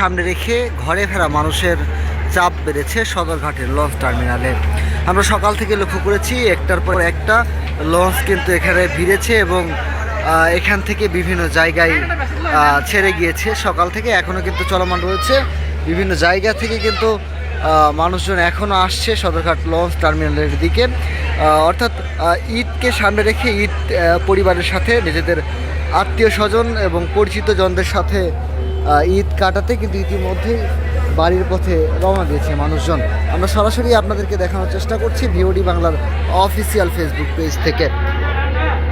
সামনে রেখে ঘরে ফেরা মানুষের চাপ বেড়েছে সদরঘাটের লঞ্চ টার্মিনালে। আমরা সকাল থেকে লক্ষ্য করেছি একটার পর একটা লঞ্চ কিন্তু এখানে ভিড়েছে এবং এখান থেকে বিভিন্ন জায়গায় ছেড়ে গিয়েছে। সকাল থেকে এখনও কিন্তু চলমান রয়েছে, বিভিন্ন জায়গা থেকে কিন্তু মানুষজন এখনও আসছে সদরঘাট লঞ্চ টার্মিনালের দিকে। অর্থাৎ ঈদকে সামনে রেখে ঈদ পরিবারের সাথে নিজেদের আত্মীয় স্বজন এবং পরিচিত জনদের সাথে ঈদ কাটাতে কিন্তু ইতিমধ্যেই বাড়ির পথে রওনা দিয়েছে মানুষজন। আমরা সরাসরি আপনাদেরকে দেখানোর চেষ্টা করছি ভিওডি বাংলার অফিসিয়াল ফেসবুক পেজ থেকে।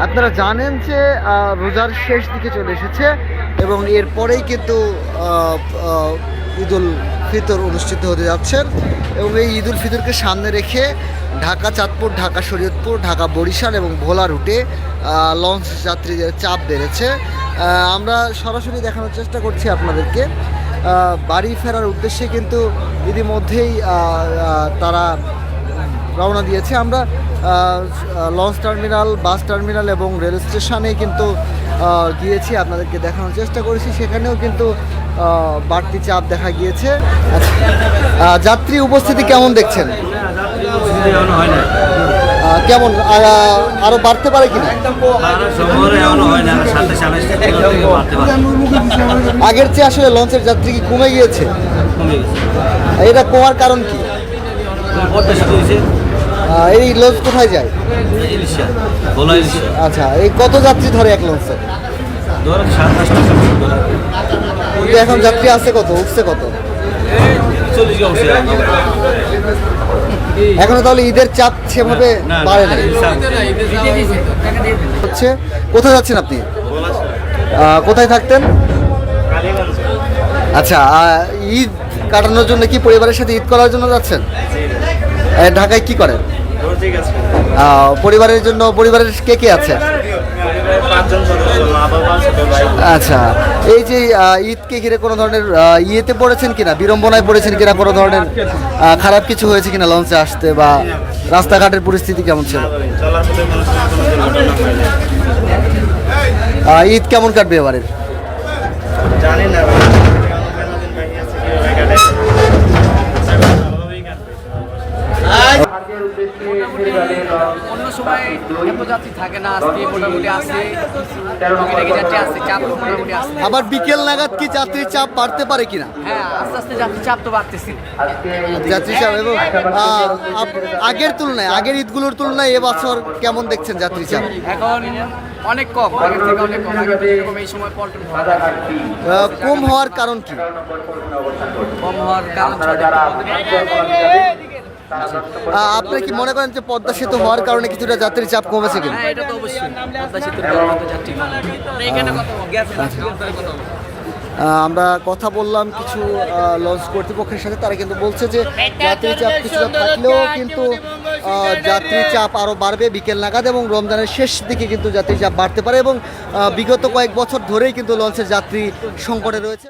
আপনারা জানেন যে রোজার শেষ দিকে চলে এসেছে এবং এরপরেই কিন্তু ঈদুল ফিতর অনুষ্ঠিত হতে যাচ্ছে এবং এই ঈদুল ফিতরকে সামনে রেখে ঢাকা চাঁদপুর, ঢাকা শরীয়তপুর, ঢাকা বরিশাল এবং ভোলা রুটে লঞ্চ যাত্রীদের চাপ বেড়েছে। আমরা সরাসরি দেখানোর চেষ্টা করছি আপনাদেরকে। বাড়ি ফেরার উদ্দেশ্যে কিন্তু ইতিমধ্যেই তারা রওনা দিয়েছে। আমরা লঞ্চ টার্মিনাল, বাস টার্মিনাল এবং রেল স্টেশনে কিন্তু গিয়েছি, আপনাদেরকে দেখানোর চেষ্টা করেছি। সেখানেও কিন্তু বাড়তি চাপ দেখা গিয়েছে। যাত্রী উপস্থিতি কেমন দেখছেন? কেমন আরো বাড়তে পারে কিনা? আগের চেয়ে আসলে লঞ্চের যাত্রী কি কমে গিয়েছে? এটা কমার কারণ কি? এই লঞ্চ কোথায় যায়? আচ্ছা, এই কত যাত্রী ধরে এক লঞ্চে? এখন যাত্রী আছে কত, উঠছে কত? এখনো তাহলে ঈদের চাপ সেভাবে বাড়ে নাই হচ্ছে। কোথায় যাচ্ছেন আপনি? কোথায় থাকতেন? আচ্ছা, ঈদ কাটানোর জন্য কি পরিবারের সাথে ঈদ করার জন্য যাচ্ছেন? ঢাকায় কি করেন? পরিবারের জন্য, পরিবারের কে কে আছে? আচ্ছা, এই যে ঈদকে ঘিরে কোনো ধরনের ইয়েতে পড়েছেন কিনা, বিড়ম্বনায় পড়েছেন কিনা, কোনো ধরনের খারাপ কিছু হয়েছে কিনা লঞ্চে আসতে, বা রাস্তাঘাটের পরিস্থিতি কেমন ছিল? ঈদ কেমন কাটবে এবারের? জানি না, অন্য সময় এত যাত্রী থাকে না, আজকে মোটামুটি আছে, চাপ মোটামুটি আছে। আবার বিকেল নাগাদ কি যাত্রীর চাপ বাড়তে পারে কিনা? হ্যাঁ, আস্তে আস্তে যাত্রীর চাপ তো বাড়তেছে। যাত্রী চাপ এবং আগের তুলনায়, আগের ঈদগুলোর তুলনায় এবছর কেমন দেখছেন যাত্রী চাপ? এখন অনেক কম, আগের থেকে অনেক কম। আগে যেরকম এই সময় পল্টন কম হওয়ার কারণ কি? কম হওয়ার কারণ আপনি কি মনে করেন যে পদ্মা সেতু হওয়ার কারণে কিছুটা যাত্রীর চাপ কমেছে কিনা? হ্যাঁ, এটা তো অবশ্যই। পদ্মা সেতুর কারণে তো যাত্রী কম। এখানে কত গেছে? আমরা কথা বললাম কিছু লঞ্চ কর্তৃপক্ষের সাথে, তারা কিন্তু বলছে যে যাত্রী চাপ কিছুটা থাকলেও কিন্তু যাত্রী চাপ আরও বাড়বে বিকেল নাগাদ এবং রমজানের শেষ দিকে কিন্তু যাত্রী চাপ বাড়তে পারে এবং বিগত কয়েক বছর ধরেই কিন্তু লঞ্চের যাত্রী সংকটে রয়েছে।